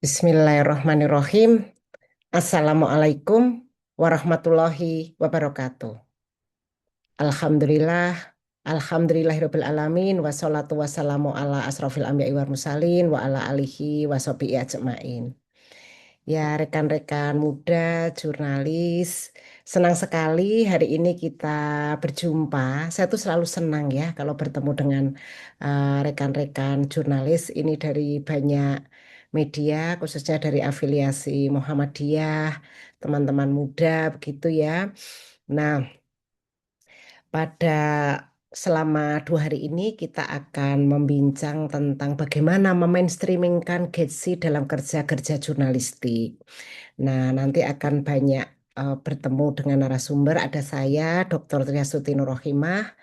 Bismillahirrahmanirrahim. Assalamualaikum warahmatullahi wabarakatuh. Alhamdulillah, alhamdulillahirabbil alamin wassalatu wassalamu ala asrofil anbiya'i wal mursalin wa ala alihi washabihi ajmain. Ya, rekan-rekan muda, jurnalis, senang sekali hari ini kita berjumpa. Saya tuh selalu senang ya kalau bertemu dengan rekan-rekan jurnalis ini dari banyak media, khususnya dari afiliasi Muhammadiyah, teman-teman muda, begitu ya. Nah, pada selama 2 hari ini kita akan membincang tentang bagaimana memainstreamingkan GETSI dalam kerja-kerja jurnalistik. Nah, nanti akan banyak bertemu dengan narasumber. Ada saya, Dr. Triasuti Nurrohimah,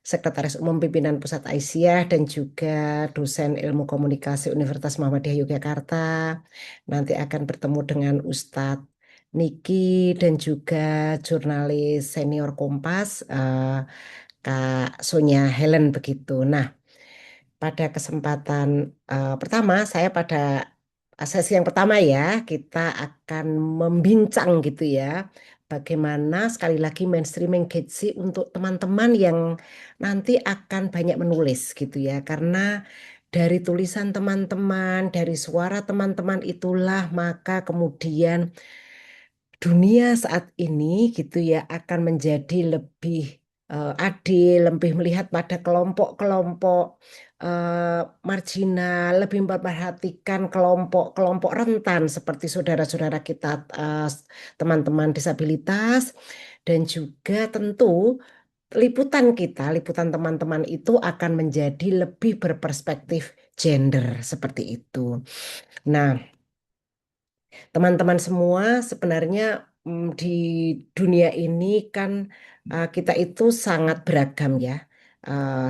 Sekretaris Umum Pimpinan Pusat Aisyah dan juga dosen Ilmu Komunikasi Universitas Muhammadiyah Yogyakarta. Nanti akan bertemu dengan Ustadz Niki dan juga jurnalis senior Kompas, Kak Sonia Helen begitu. Nah, pada kesempatan pertama, saya pada sesi yang pertama ya, kita akan membincang gitu ya, bagaimana sekali lagi mainstreaming Getsi untuk teman-teman yang nanti akan banyak menulis gitu ya, karena dari tulisan teman-teman, dari suara teman-teman itulah maka kemudian dunia saat ini gitu ya akan menjadi lebih adil, lebih melihat pada kelompok-kelompok marginal, lebih memperhatikan kelompok-kelompok rentan seperti saudara-saudara kita, teman-teman disabilitas, dan juga tentu liputan kita, liputan teman-teman itu akan menjadi lebih berperspektif gender seperti itu. Nah, teman-teman semua sebenarnya di dunia ini kan kita itu sangat beragam ya,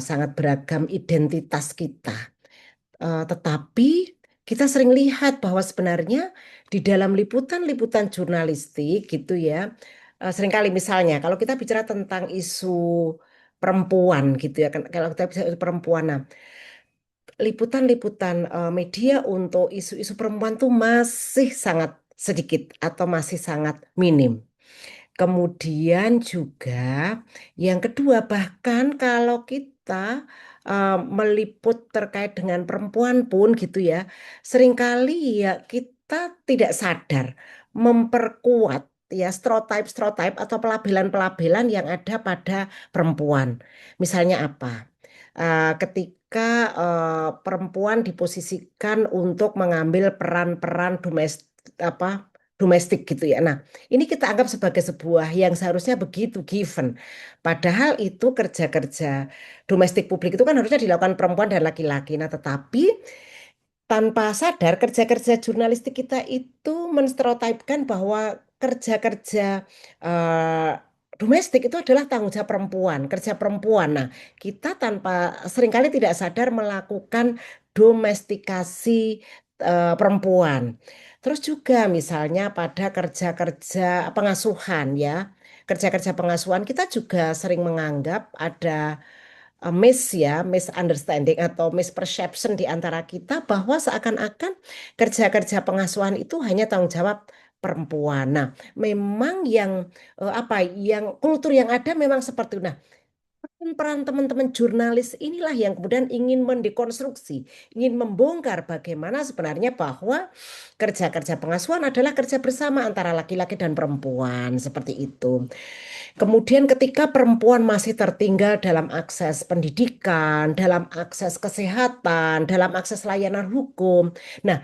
sangat beragam identitas kita. Tetapi kita sering lihat bahwa sebenarnya di dalam liputan-liputan jurnalistik gitu ya, seringkali misalnya kalau kita bicara tentang isu perempuan gitu ya kan, kalau kita bicara isu perempuan, nah liputan-liputan media untuk isu-isu perempuan tuh masih sangat sedikit atau masih sangat minim. Kemudian juga yang kedua, bahkan kalau kita meliput terkait dengan perempuan pun gitu ya, seringkali ya kita tidak sadar memperkuat ya stereotype-stereotype atau pelabelan-pelabelan yang ada pada perempuan. Misalnya apa? Ketika perempuan diposisikan untuk mengambil peran-peran domestik gitu ya. Nah, ini kita anggap sebagai sebuah yang seharusnya begitu given. Padahal itu kerja-kerja domestik publik itu kan harusnya dilakukan perempuan dan laki-laki. Nah, tetapi tanpa sadar kerja-kerja jurnalistik kita itu menstereotipkan bahwa kerja-kerja eh, domestik itu adalah tanggung jawab perempuan, kerja perempuan. Nah, kita tanpa seringkali tidak sadar melakukan domestikasi perempuan. Terus juga misalnya pada kerja-kerja pengasuhan ya, kerja-kerja pengasuhan kita juga sering menganggap ada misunderstanding atau misperception di antara kita bahwa seakan-akan kerja-kerja pengasuhan itu hanya tanggung jawab perempuan. Nah, memang yang kultur yang ada memang seperti itu. Nah, peran teman-teman jurnalis inilah yang kemudian ingin mendekonstruksi, ingin membongkar bagaimana sebenarnya bahwa kerja-kerja pengasuhan adalah kerja bersama antara laki-laki dan perempuan seperti itu. Kemudian ketika perempuan masih tertinggal dalam akses pendidikan, dalam akses kesehatan, dalam akses layanan hukum. Nah,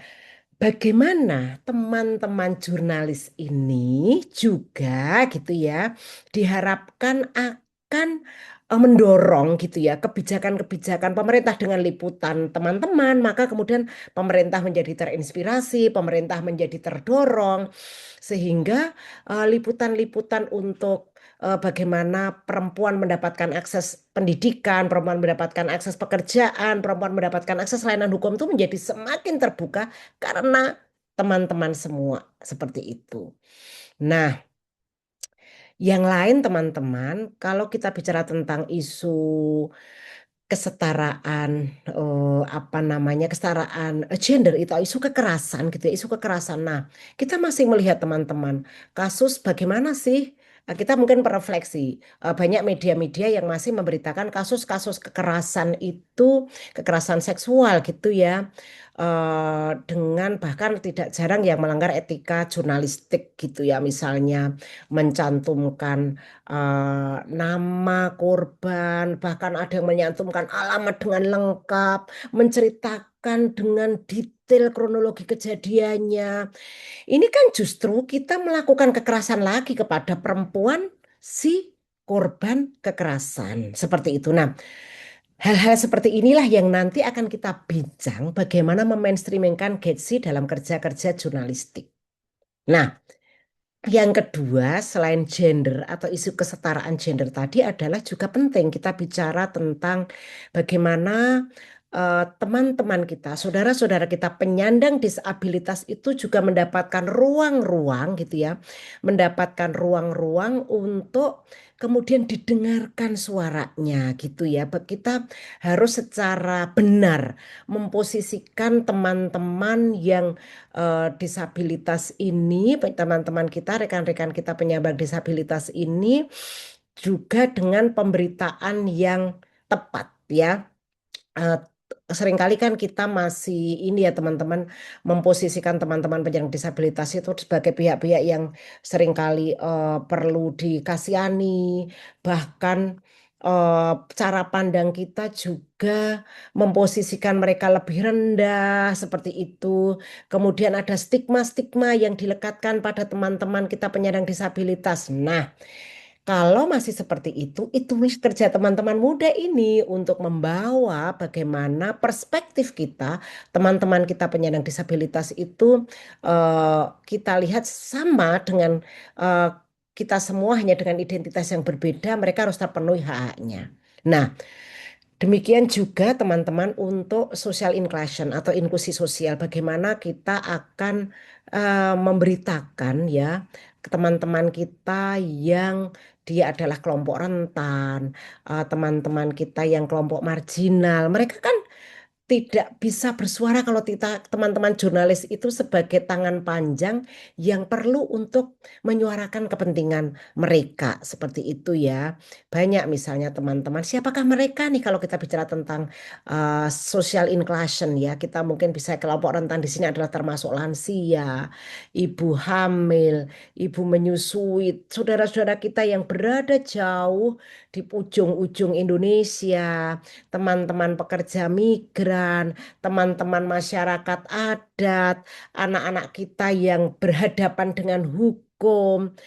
bagaimana teman-teman jurnalis ini juga gitu ya diharapkan akan mendorong gitu ya kebijakan-kebijakan pemerintah dengan liputan teman-teman, maka kemudian pemerintah menjadi terinspirasi, pemerintah menjadi terdorong sehingga liputan-liputan untuk bagaimana perempuan mendapatkan akses pendidikan, perempuan mendapatkan akses pekerjaan, perempuan mendapatkan akses layanan hukum itu menjadi semakin terbuka karena teman-teman semua seperti itu. Nah, yang lain teman-teman, kalau kita bicara tentang isu kesetaraan apa namanya kesetaraan gender itu isu kekerasan gitu ya, isu kekerasan. Nah, kita masih melihat teman-teman kasus bagaimana sih kita mungkin berefleksi banyak media-media yang masih memberitakan kasus-kasus kekerasan itu kekerasan seksual gitu ya dengan bahkan tidak jarang yang melanggar etika jurnalistik gitu ya misalnya mencantumkan nama korban, bahkan ada yang menyantumkan alamat dengan lengkap, menceritakan dengan detail kronologi kejadiannya. Ini kan justru kita melakukan kekerasan lagi kepada perempuan si korban kekerasan seperti itu. Nah, hal-hal seperti inilah yang nanti akan kita bincang bagaimana memainstreamingkan Getsi dalam kerja-kerja jurnalistik. Nah, yang kedua, selain gender atau isu kesetaraan gender tadi adalah juga penting kita bicara tentang bagaimana teman-teman kita, saudara-saudara kita penyandang disabilitas itu juga mendapatkan ruang-ruang gitu ya, mendapatkan ruang-ruang untuk kemudian didengarkan suaranya gitu ya. Kita harus secara benar memposisikan teman-teman yang disabilitas ini, teman-teman kita, rekan-rekan kita penyandang disabilitas ini juga dengan pemberitaan yang tepat ya. Eh, Seringkali kan kita masih ini ya teman-teman memposisikan teman-teman penyandang disabilitas itu sebagai pihak-pihak yang seringkali perlu dikasihani, bahkan cara pandang kita juga memposisikan mereka lebih rendah seperti itu. Kemudian ada stigma-stigma yang dilekatkan pada teman-teman kita penyandang disabilitas. Nah, kalau masih seperti itu kerja teman-teman muda ini untuk membawa bagaimana perspektif kita, teman-teman kita penyandang disabilitas itu kita lihat sama dengan eh, kita semua hanya dengan identitas yang berbeda, mereka harus terpenuhi hak-haknya. Nah, demikian juga teman-teman untuk social inclusion atau inklusi sosial, bagaimana kita akan memberitakan ya ke teman-teman kita yang dia adalah kelompok rentan, teman-teman kita yang kelompok marginal, mereka kan tidak bisa bersuara kalau kita teman-teman jurnalis itu sebagai tangan panjang yang perlu untuk menyuarakan kepentingan mereka seperti itu ya. Banyak misalnya teman-teman, siapakah mereka nih kalau kita bicara tentang social inclusion ya. Kita mungkin bisa kelompok rentan di sini adalah termasuk lansia, ibu hamil, ibu menyusui, saudara-saudara kita yang berada jauh di ujung-ujung Indonesia, teman-teman pekerja migran, teman-teman masyarakat adat, anak-anak kita yang berhadapan dengan hukum,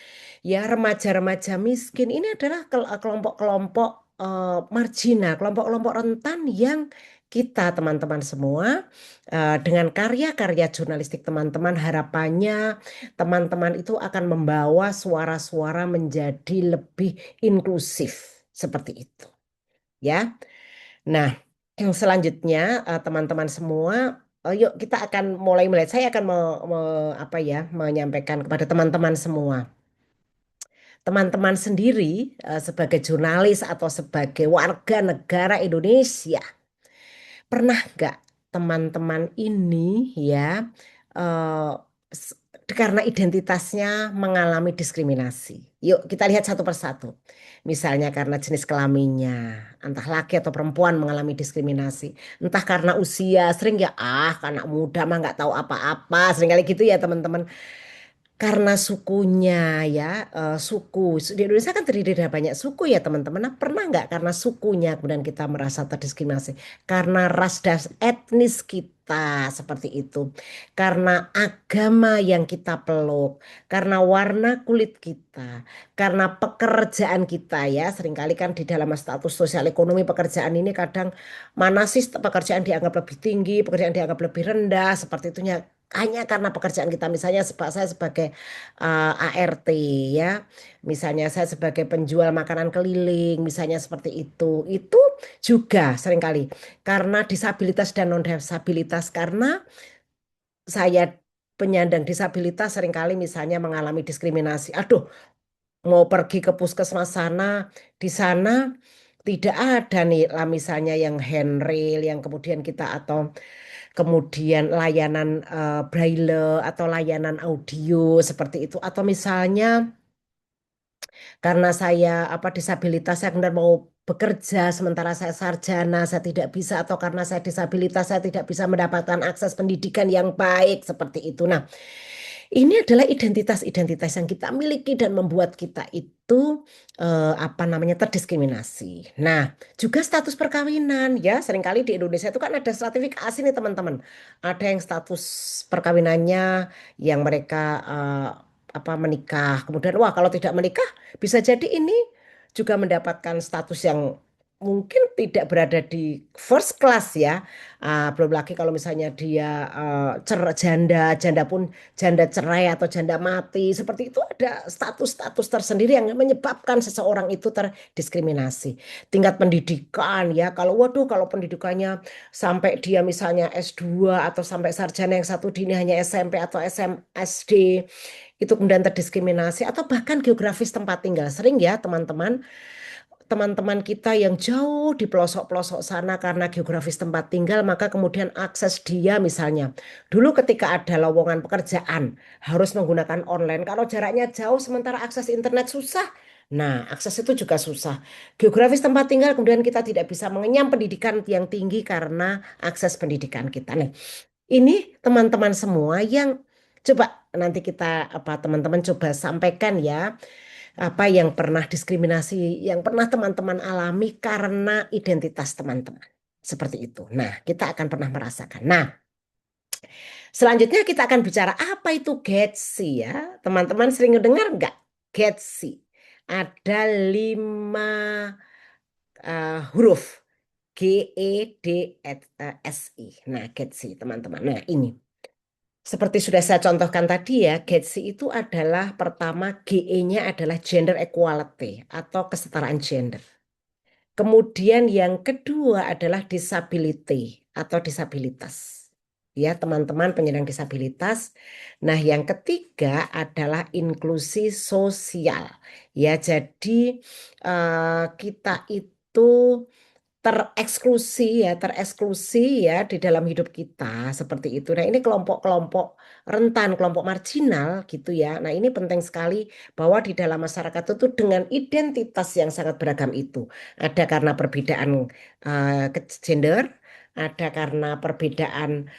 ya remaja-remaja miskin. Ini adalah kelompok-kelompok marginal, kelompok-kelompok rentan yang kita teman-teman semua dengan karya-karya jurnalistik teman-teman harapannya teman-teman itu akan membawa suara-suara menjadi lebih inklusif seperti itu ya. Nah, yang selanjutnya teman-teman semua, yuk kita akan mulai melihat. Saya akan apa ya, menyampaikan kepada teman-teman semua. Teman-teman sendiri sebagai jurnalis atau sebagai warga negara Indonesia, pernah nggak teman-teman ini ya eh, s- karena identitasnya mengalami diskriminasi? Yuk kita lihat satu persatu. Misalnya karena jenis kelaminnya, entah laki atau perempuan mengalami diskriminasi, entah karena usia, sering ya anak muda mah nggak tahu apa-apa, sering kali gitu ya teman-teman. Karena sukunya ya, suku di Indonesia kan terdiri dari banyak suku ya teman-teman. Nah, pernah nggak karena sukunya kemudian kita merasa terdiskriminasi? Karena ras dan etnis kita seperti itu, karena agama yang kita peluk, karena warna kulit kita, karena pekerjaan kita ya. Seringkali kan di dalam status sosial ekonomi pekerjaan ini kadang mana sih pekerjaan dianggap lebih tinggi, pekerjaan dianggap lebih rendah, seperti itunya hanya karena pekerjaan kita misalnya saya sebagai ART ya misalnya saya sebagai penjual makanan keliling misalnya seperti itu juga seringkali karena disabilitas dan non disabilitas karena saya penyandang disabilitas seringkali misalnya mengalami diskriminasi aduh mau pergi ke puskesmas sana di sana tidak ada nih lah misalnya yang handrail yang kemudian kita atau kemudian layanan braille atau layanan audio seperti itu atau misalnya karena saya apa disabilitas saya kemudian mau bekerja sementara saya sarjana saya tidak bisa atau karena saya disabilitas saya tidak bisa mendapatkan akses pendidikan yang baik seperti itu. Nah, ini adalah identitas-identitas yang kita miliki dan membuat kita itu apa namanya terdiskriminasi. Nah, juga status perkawinan ya, seringkali di Indonesia itu kan ada stratifikasi nih teman-teman. Ada yang status perkawinannya yang mereka apa menikah. Kemudian wah kalau tidak menikah bisa jadi ini juga mendapatkan status yang mungkin tidak berada di first class ya. Belum lagi kalau misalnya dia janda, janda pun janda cerai atau janda mati seperti itu ada status-status tersendiri yang menyebabkan seseorang itu terdiskriminasi. Tingkat pendidikan ya kalau waduh kalau pendidikannya sampai dia misalnya S2 atau sampai sarjana yang satu dini hanya SMP atau SD itu kemudian terdiskriminasi atau bahkan geografis tempat tinggal sering ya teman-teman kita yang jauh di pelosok-pelosok sana karena geografis tempat tinggal, maka kemudian akses dia misalnya. Dulu ketika ada lowongan pekerjaan harus menggunakan online. Kalau jaraknya jauh sementara akses internet susah. Nah, akses itu juga susah. Geografis tempat tinggal kemudian kita tidak bisa mengenyam pendidikan yang tinggi karena akses pendidikan kita. Nih, ini teman-teman semua yang coba nanti kita apa teman-teman coba sampaikan ya apa yang pernah diskriminasi, yang pernah teman-teman alami karena identitas teman-teman. Seperti itu. Nah, kita akan pernah merasakan. Nah, selanjutnya kita akan bicara apa itu Getsi ya. Teman-teman sering dengar nggak Getsi? Ada 5 huruf. GEDSI. Nah, Getsi teman-teman. Nah, ini. Seperti sudah saya contohkan tadi ya, GEDSI itu adalah pertama GE-nya adalah gender equality atau kesetaraan gender. Kemudian yang kedua adalah disability atau disabilitas. Ya, teman-teman penyandang disabilitas. Nah, yang ketiga adalah inklusi sosial. Ya, jadi kita itu tereksklusi ya di dalam hidup kita seperti itu. Nah, ini kelompok-kelompok rentan, kelompok marginal gitu ya. Nah, ini penting sekali bahwa di dalam masyarakat itu dengan identitas yang sangat beragam itu. Ada karena perbedaan gender, ada karena perbedaan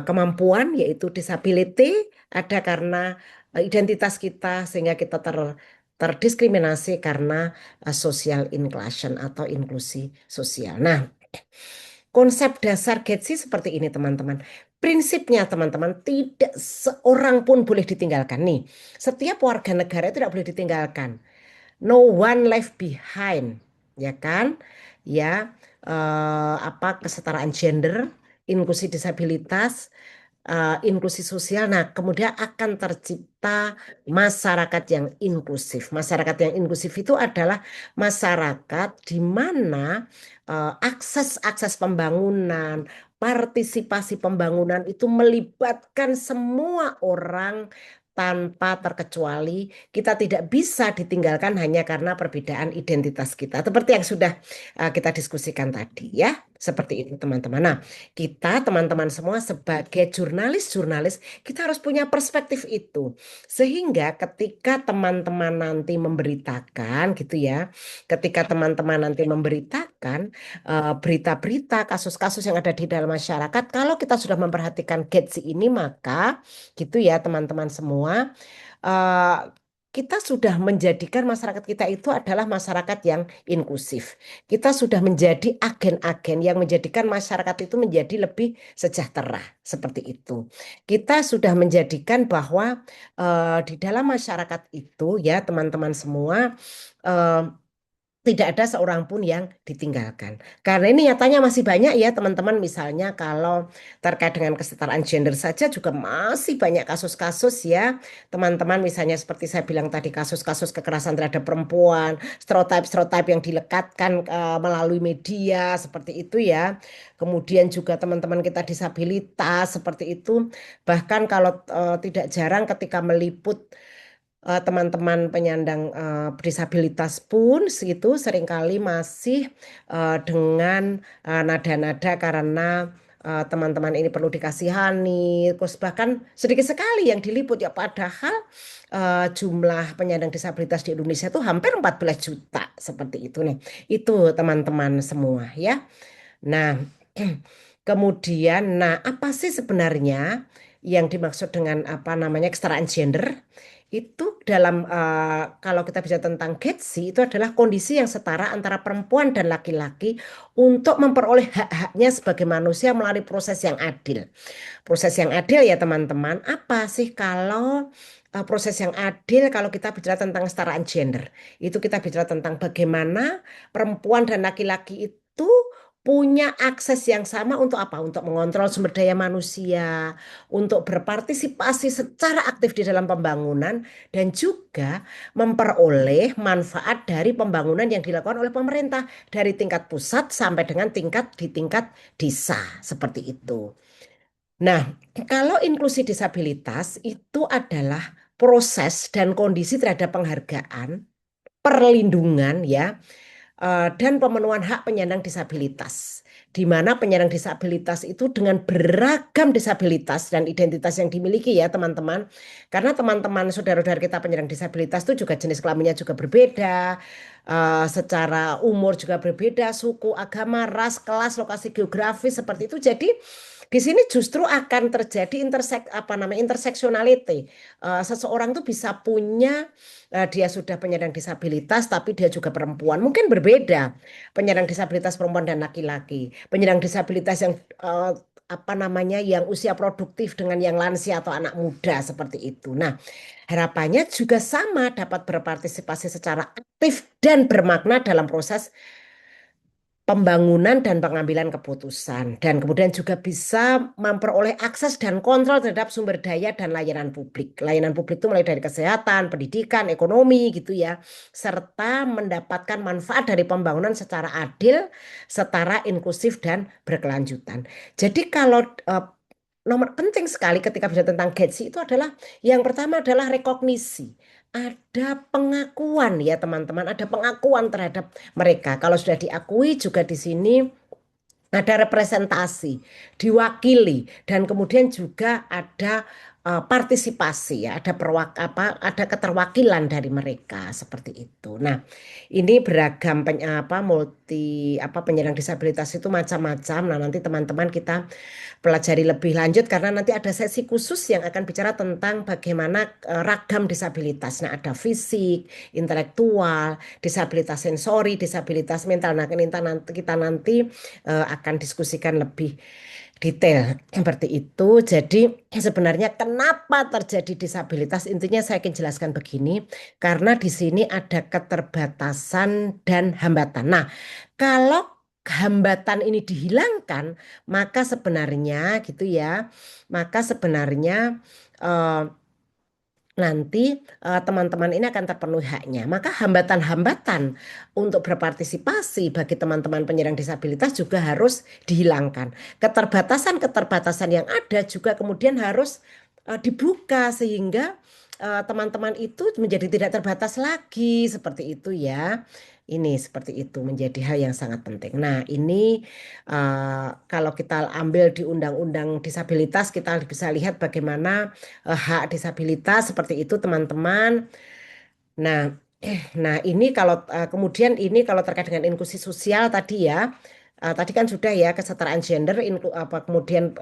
kemampuan yaitu disability, ada karena identitas kita sehingga kita terdiskriminasi karena social inclusion atau inklusi sosial. Nah, konsep dasar Getsi seperti ini teman-teman. Prinsipnya teman-teman tidak seorang pun boleh ditinggalkan nih. Setiap warga negara itu tidak boleh ditinggalkan. No one left behind, ya kan? Ya, apa kesetaraan gender, inklusi disabilitas, inklusi sosial. Nah, kemudian akan tercipta masyarakat yang inklusif. Masyarakat yang inklusif itu adalah masyarakat di mana akses-akses pembangunan, partisipasi pembangunan itu melibatkan semua orang tanpa terkecuali. Kita tidak bisa ditinggalkan hanya karena perbedaan identitas kita. Seperti yang sudah kita diskusikan tadi ya. Seperti itu teman-teman. Nah, kita teman-teman semua sebagai jurnalis-jurnalis kita harus punya perspektif itu sehingga ketika teman-teman nanti memberitakan gitu ya ketika teman-teman nanti memberitakan berita-berita kasus-kasus yang ada di dalam masyarakat kalau kita sudah memperhatikan GETSI ini maka gitu ya teman-teman semua eh, kita sudah menjadikan masyarakat kita itu adalah masyarakat yang inklusif. Kita sudah menjadi agen-agen yang menjadikan masyarakat itu menjadi lebih sejahtera, seperti itu. Kita sudah menjadikan bahwa di dalam masyarakat itu ya teman-teman semua eh, tidak ada seorang pun yang ditinggalkan. Karena ini nyatanya masih banyak ya teman-teman misalnya kalau terkait dengan kesetaraan gender saja juga masih banyak kasus-kasus ya teman-teman misalnya seperti saya bilang tadi kasus-kasus kekerasan terhadap perempuan, stereotip-stereotip yang dilekatkan melalui media seperti itu ya. Kemudian juga teman-teman kita disabilitas seperti itu. Bahkan kalau tidak jarang ketika meliput teman-teman penyandang disabilitas pun segitu seringkali masih dengan nada-nada karena teman-teman ini perlu dikasihani, terus bahkan sedikit sekali yang diliput ya padahal jumlah penyandang disabilitas di Indonesia itu hampir 14 juta seperti itu nih. Itu teman-teman semua ya. Nah, kemudian, nah apa sih sebenarnya yang dimaksud dengan apa namanya kesetaraan gender? Itu dalam kalau kita bicara tentang GETSI itu adalah kondisi yang setara antara perempuan dan laki-laki untuk memperoleh hak-haknya sebagai manusia melalui proses yang adil. Proses yang adil ya teman-teman, apa sih kalau proses yang adil kalau kita bicara tentang kesetaraan gender? Itu kita bicara tentang bagaimana perempuan dan laki-laki itu punya akses yang sama untuk apa? Untuk mengontrol sumber daya manusia, untuk berpartisipasi secara aktif di dalam pembangunan dan juga memperoleh manfaat dari pembangunan yang dilakukan oleh pemerintah dari tingkat pusat sampai dengan di tingkat desa seperti itu. Nah, kalau inklusi disabilitas itu adalah proses dan kondisi terhadap penghargaan, perlindungan ya, dan pemenuhan hak penyandang disabilitas. Di mana penyandang disabilitas itu dengan beragam disabilitas dan identitas yang dimiliki ya teman-teman. Karena teman-teman saudara-saudara kita penyandang disabilitas itu juga jenis kelaminnya juga berbeda, secara umur juga berbeda, suku, agama, ras, kelas, lokasi geografis seperti itu. Jadi di sini justru akan terjadi apa namanya interseksionality. Seseorang tuh bisa punya dia sudah penyandang disabilitas tapi dia juga perempuan. Mungkin berbeda penyandang disabilitas perempuan dan laki-laki. Penyandang disabilitas yang apa namanya yang usia produktif dengan yang lansia atau anak muda seperti itu. Nah, harapannya juga sama dapat berpartisipasi secara aktif dan bermakna dalam proses pembangunan dan pengambilan keputusan dan kemudian juga bisa memperoleh akses dan kontrol terhadap sumber daya dan layanan publik. Layanan publik itu mulai dari kesehatan, pendidikan, ekonomi gitu ya, serta mendapatkan manfaat dari pembangunan secara adil, setara, inklusif dan berkelanjutan. Jadi kalau nomor penting sekali ketika bicara tentang GETSI itu adalah yang pertama adalah rekognisi. Ada pengakuan ya teman-teman, ada pengakuan terhadap mereka. Kalau sudah diakui juga di sini ada representasi, diwakili dan kemudian juga ada partisipasi ya, ada keterwakilan dari mereka seperti itu. Nah, ini beragam penyandang disabilitas itu macam-macam. Nah, nanti teman-teman kita pelajari lebih lanjut karena nanti ada sesi khusus yang akan bicara tentang bagaimana ragam disabilitas. Nah, ada fisik, intelektual, disabilitas sensori, disabilitas mental. Nah, kita nanti akan diskusikan lebih detail seperti itu. Jadi sebenarnya kenapa terjadi disabilitas? Intinya saya akan jelaskan begini, karena di sini ada keterbatasan dan hambatan. Nah, kalau hambatan ini dihilangkan, maka sebenarnya gitu ya, maka sebenarnya eh, nanti teman-teman ini akan terpenuhi haknya. Maka hambatan-hambatan untuk berpartisipasi bagi teman-teman penyandang disabilitas juga harus dihilangkan. Keterbatasan-keterbatasan yang ada juga kemudian harus dibuka sehingga teman-teman itu menjadi tidak terbatas lagi seperti itu ya. Ini seperti itu menjadi hal yang sangat penting. Nah, ini kalau kita ambil di Undang-Undang Disabilitas kita bisa lihat bagaimana hak disabilitas seperti itu teman-teman. Nah, nah ini kalau kemudian ini kalau terkait dengan inklusi sosial tadi ya. Tadi kan sudah ya kesetaraan gender, kemudian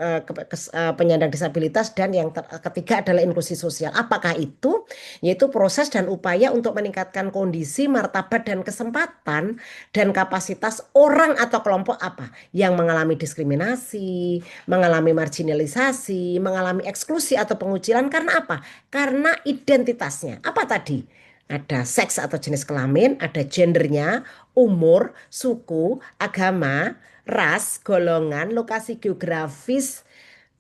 penyandang disabilitas dan yang ketiga adalah inklusi sosial. Apakah itu? Yaitu proses dan upaya untuk meningkatkan kondisi, martabat dan kesempatan dan kapasitas orang atau kelompok apa yang mengalami diskriminasi, mengalami marginalisasi, mengalami eksklusi atau pengucilan karena apa? Karena identitasnya. Apa tadi? Ada seks atau jenis kelamin, ada gendernya, umur, suku, agama, ras, golongan, lokasi geografis,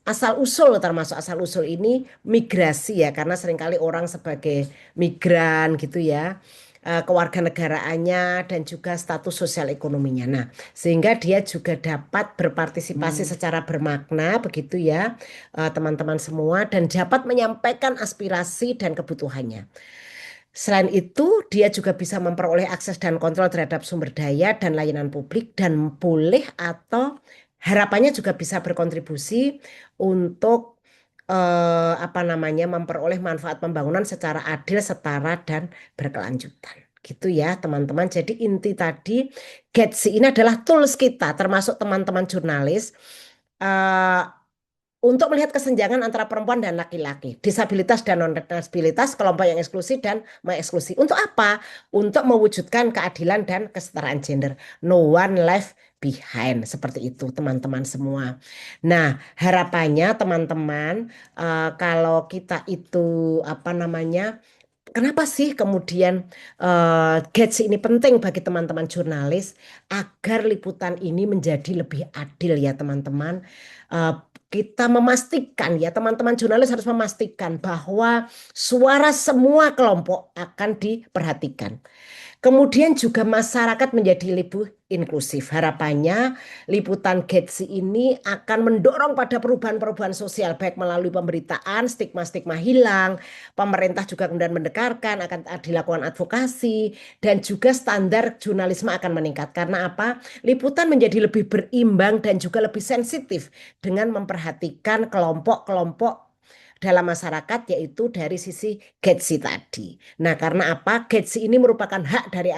asal usul termasuk asal usul ini migrasi ya karena seringkali orang sebagai migran gitu ya. kewarganegaraannya dan juga status sosial ekonominya. Nah, sehingga dia juga dapat berpartisipasi Hmm. secara bermakna begitu ya, teman-teman semua, dan dapat menyampaikan aspirasi dan kebutuhannya. Selain itu, dia juga bisa memperoleh akses dan kontrol terhadap sumber daya dan layanan publik dan boleh atau harapannya juga bisa berkontribusi untuk apa namanya memperoleh manfaat pembangunan secara adil, setara dan berkelanjutan. Gitu ya, teman-teman. Jadi inti tadi Getsi ini adalah tools kita termasuk teman-teman jurnalis eh, untuk melihat kesenjangan antara perempuan dan laki-laki, disabilitas dan non-disabilitas, kelompok yang eksklusi dan mengeksklusi. Untuk apa? Untuk mewujudkan keadilan dan kesetaraan gender. No one left behind. Seperti itu, teman-teman semua. Nah, harapannya teman-teman, kalau kita itu apa namanya? Kenapa sih kemudian Gates ini penting bagi teman-teman jurnalis agar liputan ini menjadi lebih adil ya teman-teman. Eh, kita memastikan ya teman-teman jurnalis harus memastikan bahwa suara semua kelompok akan diperhatikan. Kemudian juga masyarakat menjadi lebih inklusif. Harapannya liputan Getsi ini akan mendorong pada perubahan-perubahan sosial baik melalui pemberitaan, stigma-stigma hilang, pemerintah juga kemudian mendekarkan akan dilakukan advokasi dan juga standar jurnalisme akan meningkat. Karena apa? Liputan menjadi lebih berimbang dan juga lebih sensitif dengan memperhatikan kelompok-kelompok dalam masyarakat yaitu dari sisi Getsi tadi. Nah, karena apa? Getsi ini merupakan hak dari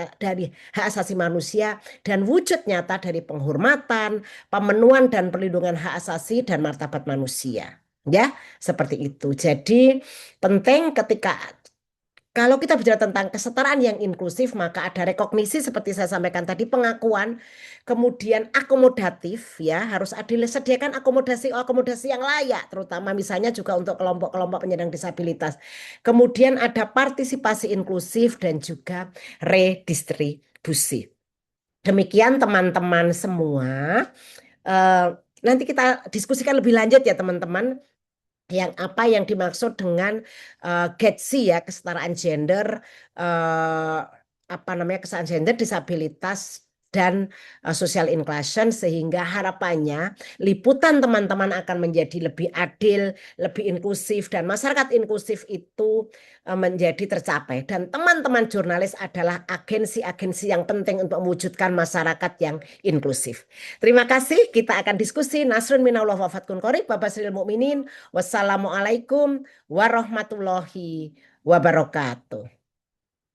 hak asasi manusia dan wujud nyata dari penghormatan, pemenuhan dan perlindungan hak asasi dan martabat manusia. Ya, seperti itu. Jadi penting ketika kalau kita bicara tentang kesetaraan yang inklusif, maka ada rekognisi seperti saya sampaikan tadi, pengakuan, kemudian akomodatif, ya harus adil sediakan akomodasi yang layak, terutama misalnya juga untuk kelompok-kelompok penyandang disabilitas. Kemudian ada partisipasi inklusif dan juga redistribusi. Demikian teman-teman semua. Eh, Nanti kita diskusikan lebih lanjut ya teman-teman yang apa yang dimaksud dengan GETSI ya kesetaraan gender eh, apa namanya kesetaraan gender disabilitas dan social inclusion sehingga harapannya liputan teman-teman akan menjadi lebih adil, lebih inklusif dan masyarakat inklusif itu menjadi tercapai dan teman-teman jurnalis adalah agensi-agensi yang penting untuk mewujudkan masyarakat yang inklusif. Terima kasih, kita akan diskusi Nasrun minallah wa fatkun qorib, Babasril Mukminin. Wassalamualaikum warahmatullahi wabarakatuh.